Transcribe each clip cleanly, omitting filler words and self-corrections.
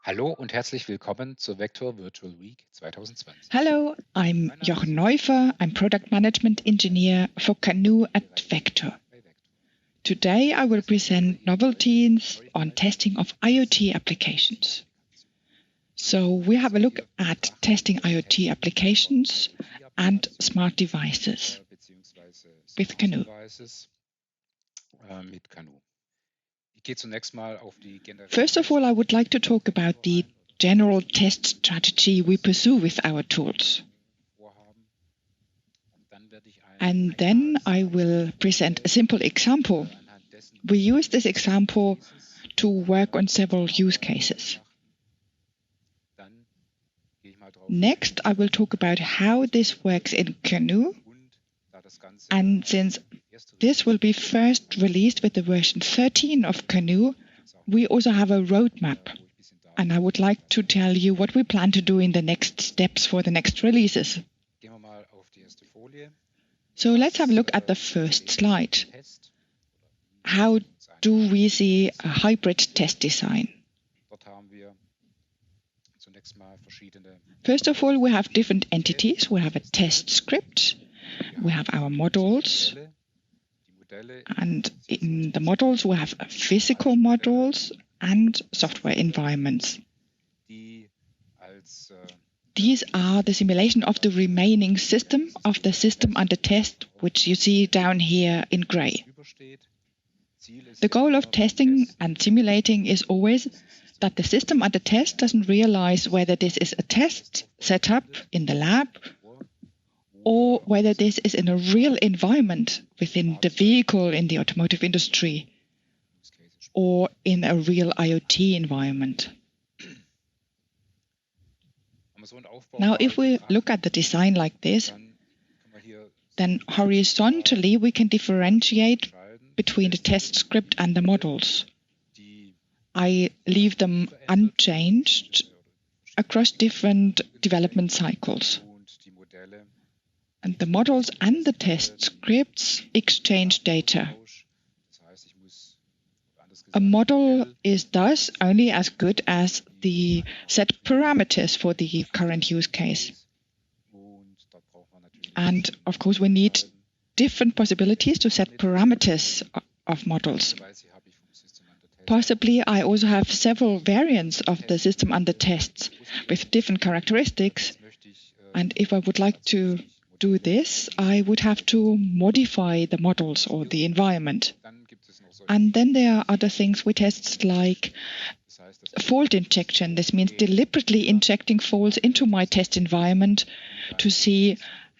Hallo und herzlich willkommen zur Vector Virtual Week 2020. Hello, I'm Jochen Neufer. I'm Product Management Engineer for CANu at Vector. Today I will present novelties on testing of IoT applications. So we have a look at testing IoT applications and smart devices with CANu. First of all, I would like to talk about the general test strategy we pursue with our tools. And then I will present a simple example. We use this example to work on several use cases. Next, I will talk about how this works in CANu. And since this will be first released with the version 13 of CANu, we also have a roadmap. And I would like to tell you what we plan to do in the next steps for the next releases. So let's have a look at the first slide. How do we see a hybrid test design? First of all, we have different entities. We have a test script. We have our models. And in the models, we have physical models and software environments. These are the simulation of the remaining system of the system under test, which you see down here in gray. The goal of testing and simulating is always that the system under test doesn't realize whether this is a test set up in the lab or whether this is in a real environment within the vehicle in the automotive industry or in a real IoT environment. Now, if we look at the design like this, then horizontally we can differentiate between the test script and the models. I leave them unchanged across different development cycles. And the models and the test scripts exchange data. A model is thus only as good as the set parameters for the current use case. And of course, we need different possibilities to set parameters of models. Possibly, I also have several variants of the system under tests with different characteristics. And if I would like to do this, I would have to modify the models or the environment. And then there are other things we test, like fault injection. This means deliberately injecting faults into my test environment to see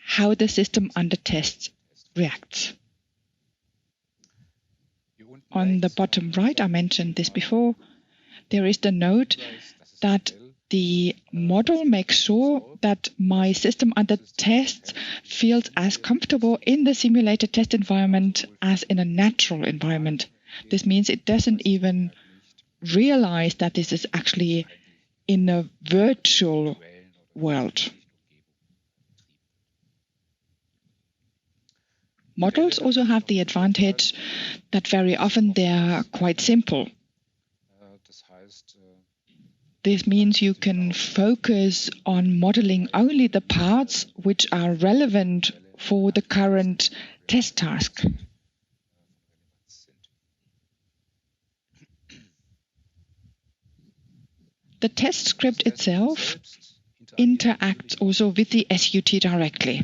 how the system under test reacts. On the bottom right, I mentioned this before, there is the note that the model makes sure that my system under test feels as comfortable in the simulated test environment as in a natural environment. This means it doesn't even realize that this is actually in a virtual world. Models also have the advantage that very often they are quite simple. This means you can focus on modeling only the parts which are relevant for the current test task. The test script itself interacts also with the SUT directly.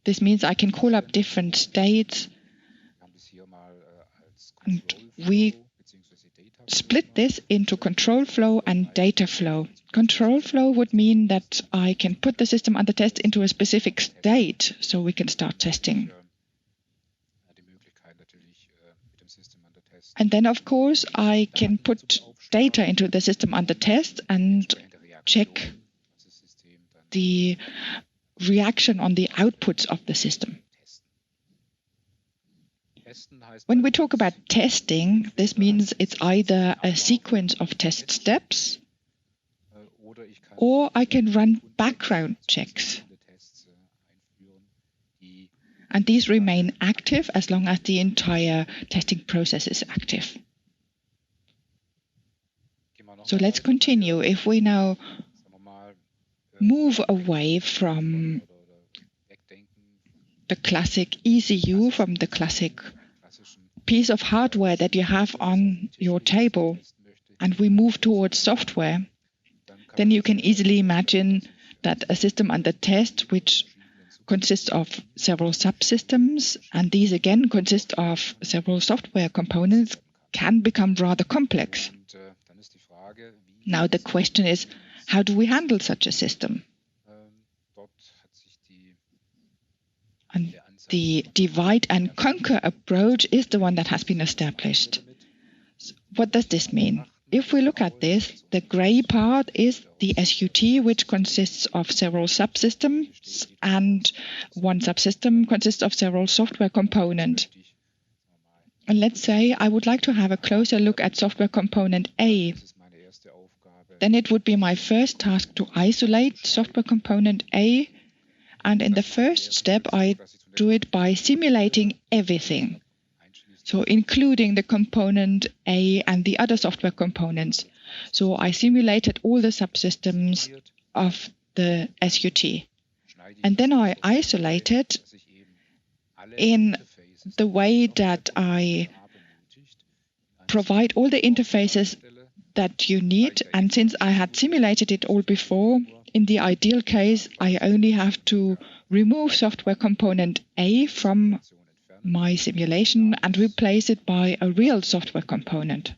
This means I can call up different states, and we split this into control flow and data flow. Control flow would mean that I can put the system under test into a specific state so we can start testing. And then, of course, I can put data into the system under test and check the reaction on the outputs of the system. When we talk about testing, this means it's either a sequence of test steps or I can run background checks. And these remain active as long as the entire testing process is active. So let's continue. If we now move away from the classic ECU, from the classic piece of hardware that you have on your table, and we move towards software, then you can easily imagine that a system under test, which consists of several subsystems, and these again consist of several software components, can become rather complex. Now the question is, how do we handle such a system? And the divide and conquer approach is the one that has been established. What does this mean? If we look at this, the gray part is the SUT, which consists of several subsystems, and one subsystem consists of several software components. And let's say I would like to have a closer look at software component A. Then it would be my first task to isolate software component A, and in the first step I do it by simulating everything. So including the component A and the other software components. So I simulated all the subsystems of the SUT. And then I isolated in the way that I provide all the interfaces that you need. And since I had simulated it all before, in the ideal case, I only have to remove software component A from my simulation and replace it by a real software component.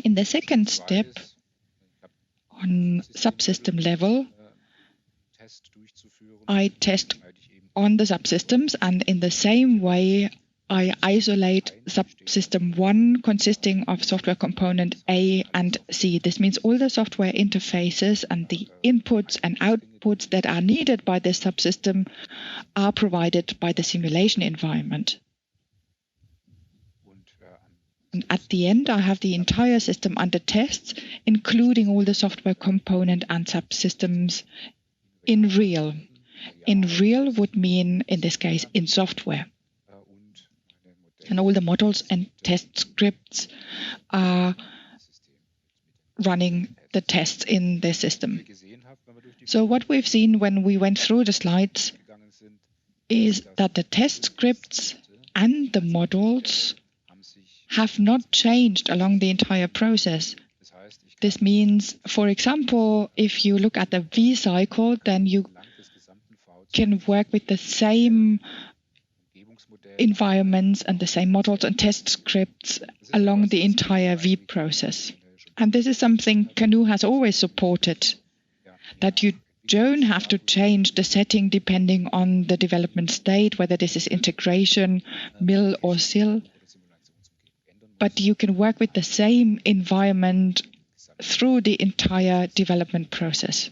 In the second step, on subsystem level, I test on the subsystems, and in the same way I isolate subsystem 1 consisting of software component A and C. This means all the software interfaces and the inputs and outputs that are needed by this subsystem are provided by the simulation environment. And at the end, I have the entire system under test, including all the software component and subsystems in real. In real would mean, in this case, in software. And all the models and test scripts are running the tests in the system. So what we've seen when we went through the slides is that the test scripts and the models have not changed along the entire process. This means, for example, if you look at the V cycle, then you can work with the same environments and the same models and test scripts along the entire V process. And this is something CANu has always supported, that you don't have to change the setting depending on the development state, whether this is integration, MIL or SIL, but you can work with the same environment through the entire development process.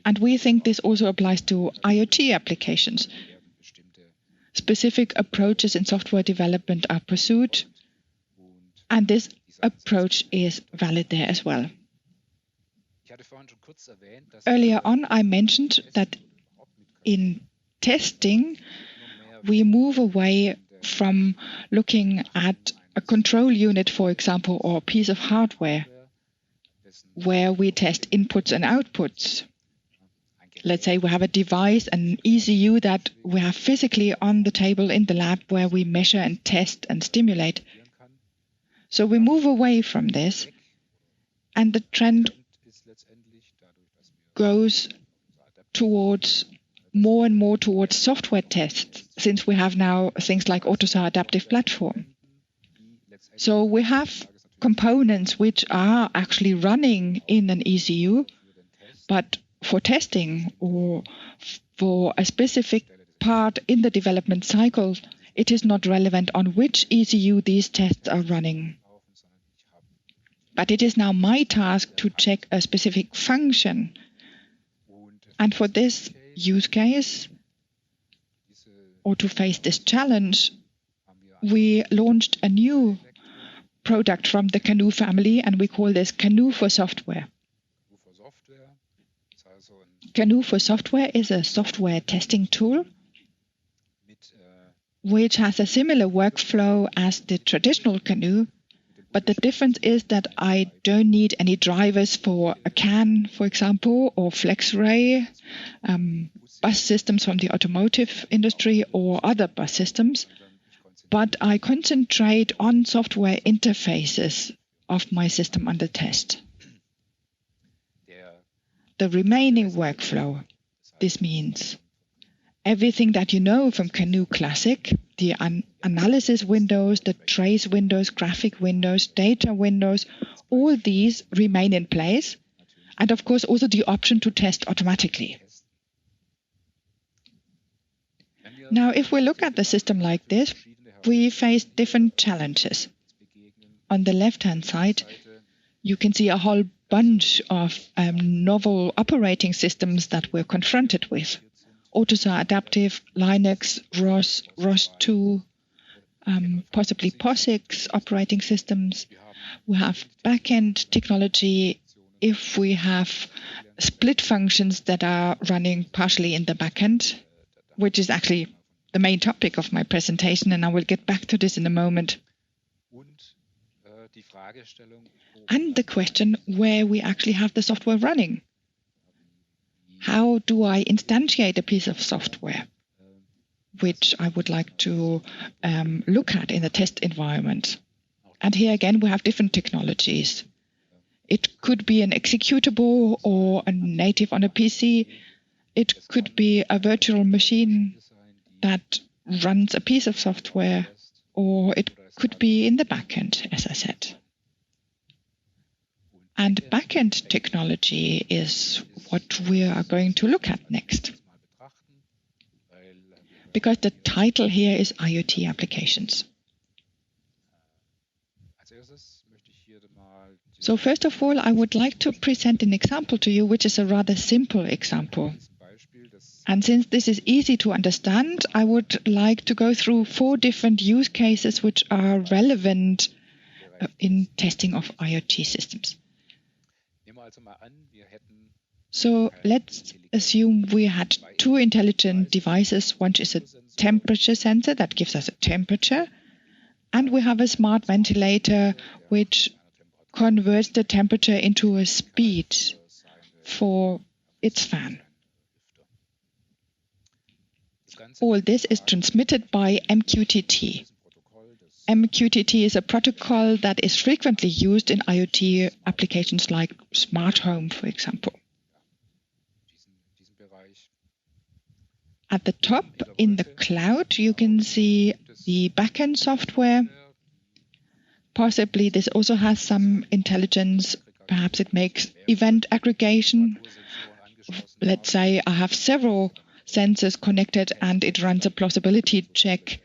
And we think this also applies to IoT applications. Specific approaches in software development are pursued, and this approach is valid there as well. Earlier on, I mentioned that in testing, we move away from looking at a control unit, for example, or a piece of hardware, where we test inputs and outputs. Let's say we have a device, an ECU that we have physically on the table in the lab where we measure and test and stimulate. So we move away from this, and the trend goes towards more and more towards software tests, since we have now things like AUTOSAR adaptive platform. So we have components which are actually running in an ECU, but for testing or for a specific part in the development cycle, it is not relevant on which ECU these tests are running. But it is now my task to check a specific function. And for this use case, or to face this challenge, we launched a new product from the CANu family, and we call this CANu for Software. CANu for Software is a software testing tool which has a similar workflow as the traditional canoe, but the difference is that I don't need any drivers for a CAN, for example, or FlexRay, bus systems from the automotive industry or other bus systems, but I concentrate on software interfaces of my system under test. The remaining workflow, this means everything that you know from Canoe Classic, the analysis windows, the trace windows, graphic windows, data windows, all these remain in place. And of course, also the option to test automatically. Now, if we look at the system like this, we face different challenges. On the left-hand side, you can see a whole bunch of novel operating systems that we're confronted with. AUTOSAR Adaptive, Linux, ROS, ROS2, possibly POSIX operating systems. We have backend technology if we have split functions that are running partially in the backend, which is actually the main topic of my presentation, and I will get back to this in a moment. And the question where we actually have the software running. How do I instantiate a piece of software, which I would like to look at in the test environment? And here again, we have different technologies. It could be an executable or a native on a PC. It could be a virtual machine that runs a piece of software, or it could be in the backend, as I said. And backend technology is what we are going to look at next. Because the title here is IoT applications. So first of all, I would like to present an example to you, which is a rather simple example. And since this is easy to understand, I would like to go through 4 different use cases which are relevant in testing of IoT systems. So let's assume we had 2 intelligent devices. One is a temperature sensor that gives us a temperature, and we have a smart ventilator which converts the temperature into a speed for its fan. All this is transmitted by MQTT. MQTT is a protocol that is frequently used in IoT applications like smart home, for example. At the top in the cloud, you can see the backend software. Possibly this also has some intelligence. Perhaps it makes event aggregation. Let's say I have several sensors connected and it runs a plausibility check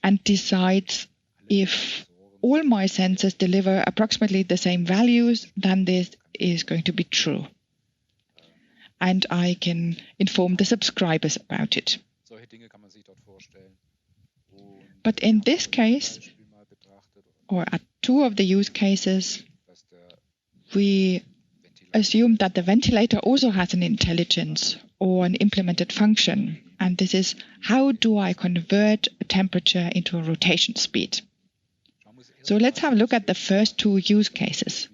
and decides if all my sensors deliver approximately the same values, then this is going to be true. And I can inform the subscribers about it. But in this case, or at 2 of the use cases, we assume that the ventilator also has an intelligence or an implemented function. And this is, how do I convert a temperature into a rotation speed? So let's have a look at the first 2 use cases.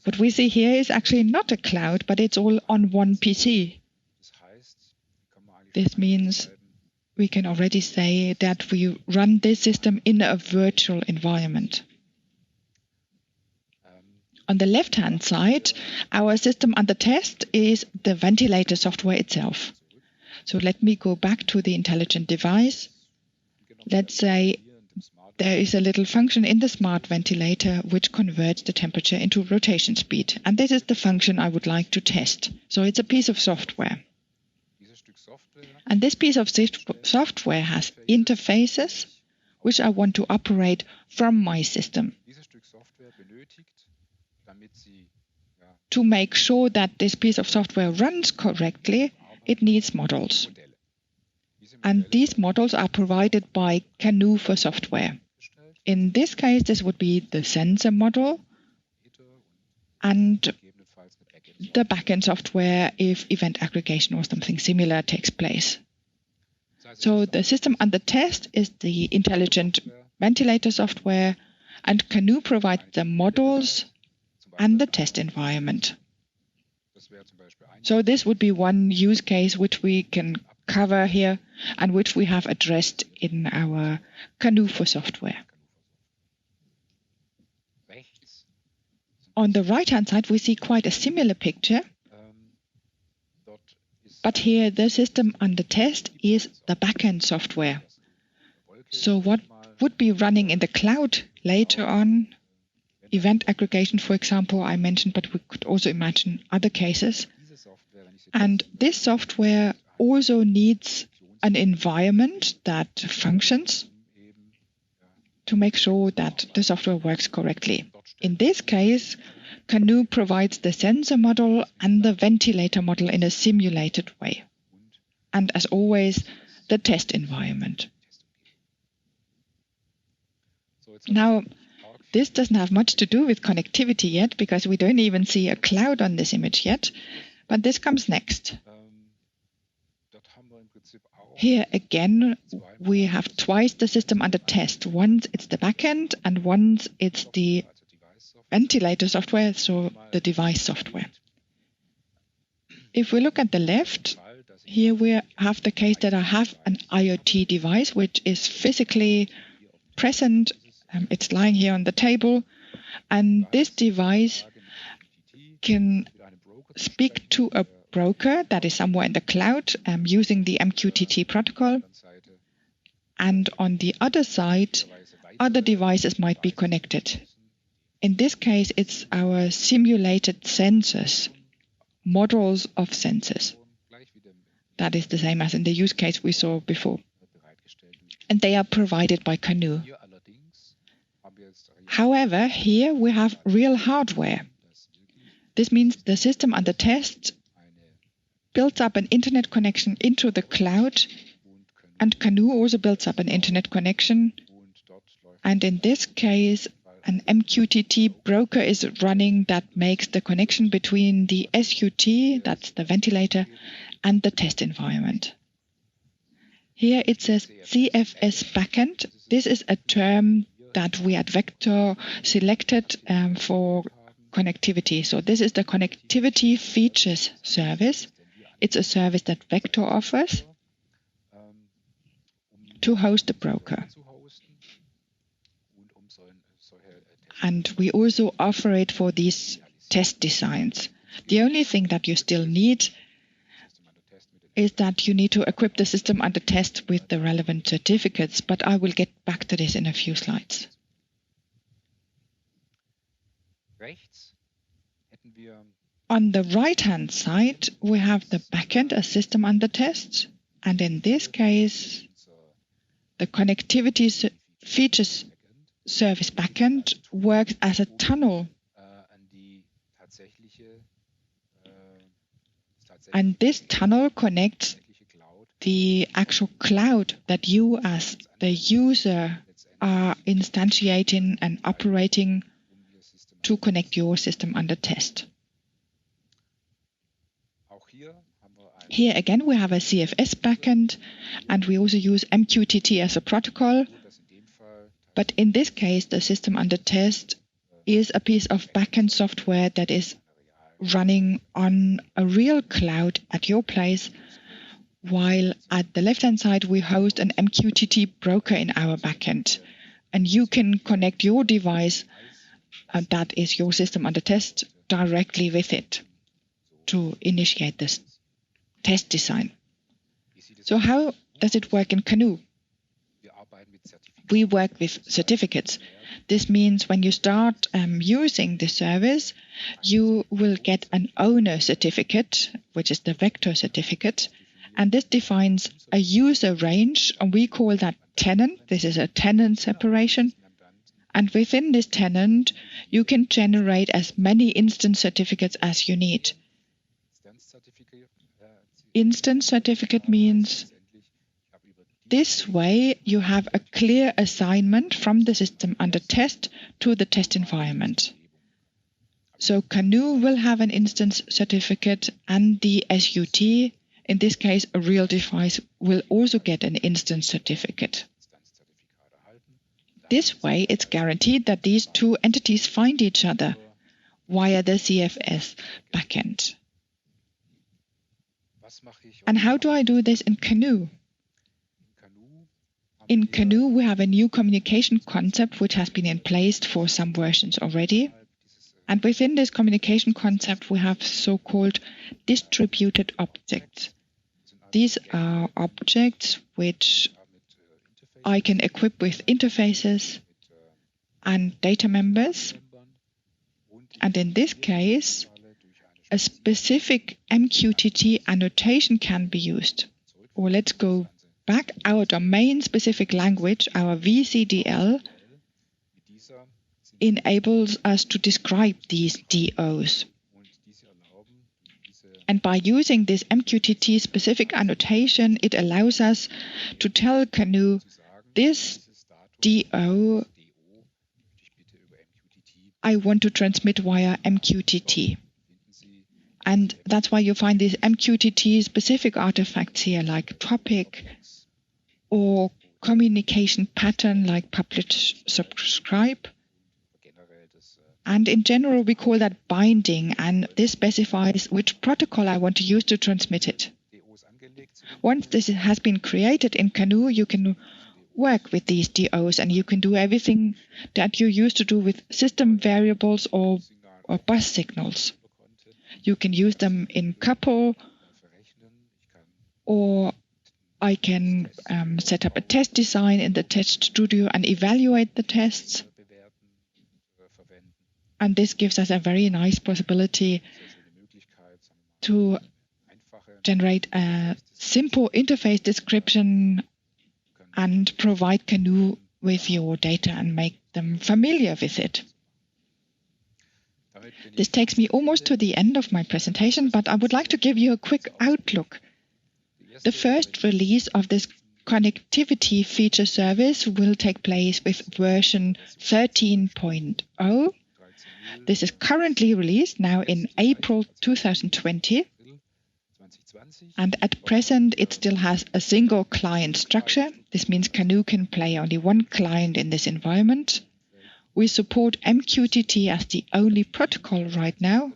What we see here is actually not a cloud, but it's all on one PC. This means we can already say that we run this system in a virtual environment. On the left-hand side, our system under test is the ventilator software itself. So let me go back to the intelligent device. Let's say there is a little function in the smart ventilator which converts the temperature into rotation speed. And this is the function I would like to test. So it's a piece of software. And this piece of software has interfaces which I want to operate from my system. To make sure that this piece of software runs correctly, it needs models. And these models are provided by Canoe for software. In this case, this would be the sensor model and the backend software if event aggregation or something similar takes place. So the system under test is the intelligent ventilator software, and CANu provides the models and the test environment. So this would be one use case which we can cover here and which we have addressed in our CANu for software. On the right-hand side, we see quite a similar picture, but here the system under test is the backend software. So what would be running in the cloud later on, event aggregation, for example, I mentioned, but we could also imagine other cases. And this software also needs an environment that functions to make sure that the software works correctly. In this case, CANu provides the sensor model and the ventilator model in a simulated way. And as always, the test environment. Now, this doesn't have much to do with connectivity yet, because we don't even see a cloud on this image yet, but this comes next. Here again, we have twice the system under test. Once it's the backend and once it's the ventilator software, so the device software. If we look at the left, here we have the case that I have an IoT device which is physically present. It's lying here on the table, and this device can speak to a broker that is somewhere in the cloud using the MQTT protocol. And on the other side, other devices might be connected. In this case, it's our simulated sensors, models of sensors. That is the same as in the use case we saw before. And they are provided by CANu. However, here we have real hardware. This means the system under test builds up an internet connection into the cloud, and CANu also builds up an internet connection. And in this case, an MQTT broker is running that makes the connection between the SUT, that's the ventilator, and the test environment. Here it says CFS backend. This is a term that we at Vector selected for connectivity. So this is the connectivity features service. It's a service that Vector offers to host the broker. And we also offer it for these test designs. The only thing that you still need is that you need to equip the system under test with the relevant certificates, but I will get back to this in a few slides. On the right-hand side, we have the backend, a system under test, and in this case, the connectivity features service backend works as a tunnel. And this tunnel connects the actual cloud that you as the user are instantiating and operating to connect your system under test. Here again we have a CFS backend, and we also use MQTT as a protocol. But in this case, the system under test is a piece of backend software that is running on a real cloud at your place, while at the left-hand side we host an MQTT broker in our backend. And you can connect your device, that is your system under test, directly with it to initiate this test design. So how does it work in CANu? We work with certificates. This means when you start using the service, you will get an owner certificate, which is the Vector certificate, and this defines a user range, and we call that tenant. This is a tenant separation. And within this tenant, you can generate as many instance certificates as you need. Instance certificate means this way you have a clear assignment from the system under test to the test environment. So CANu will have an instance certificate and the SUT In this case, a real device will also get an instance certificate. This way, it's guaranteed that these two entities find each other via the CFS backend. And how do I do this in CANu? In CANu, we have a new communication concept which has been in place for some versions already. And within this communication concept, we have so-called distributed objects. These are objects which I can equip with interfaces and data members. And in this case, a specific MQTT annotation can be used. Or let's go back. Our domain-specific language, our VCDL, enables us to describe these DOs. And by using this MQTT-specific annotation, it allows us to tell CANu, this DO I want to transmit via MQTT. And that's why you find these MQTT-specific artifacts here, like topic or communication pattern, like publish, subscribe. And in general, we call that binding, and this specifies which protocol I want to use to transmit it. Once this has been created in CANu, you can work with these DOs, and you can do everything that you used to do with system variables or bus signals. You can use them in couple, or I can set up a test design in the test studio and evaluate the tests. And this gives us a very nice possibility to generate a simple interface description and provide CANu with your data and make them familiar with it. This takes me almost to the end of my presentation, but I would like to give you a quick outlook. The first release of this connectivity feature service will take place with version 13.0. This is currently released now in April 2020. And at present, it still has a single client structure. This means CANu can play only one client in this environment. We support MQTT as the only protocol right now.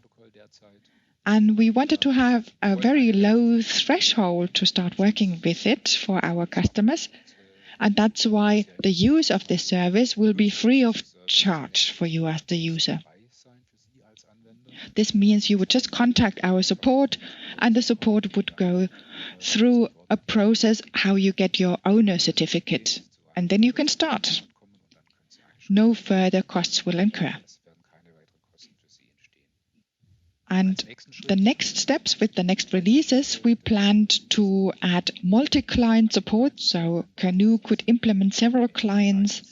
And we wanted to have a very low threshold to start working with it for our customers. And that's why the use of this service will be free of charge for you as the user. This means you would just contact our support, and the support would go through a process how you get your owner certificate, and then you can start. No further costs will incur. And the next steps with the next releases, we planned to add multi-client support, so CANu could implement several clients.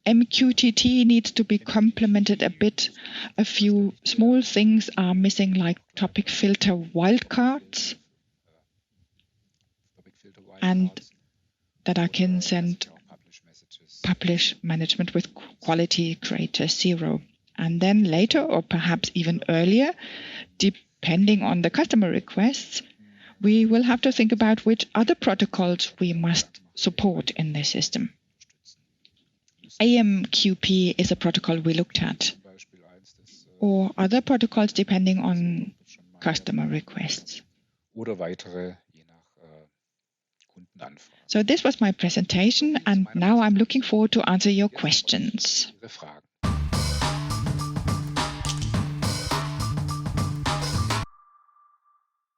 MQTT needs to be complemented a bit. A few small things are missing, like topic filter wildcards, and that I can send publish management with quality creator 0. And then later, or perhaps even earlier, depending on the customer requests, we will have to think about which other protocols we must support in the system. AMQP is a protocol we looked at, or other protocols depending on customer requests. So this was my presentation, and now I'm looking forward to answer your questions.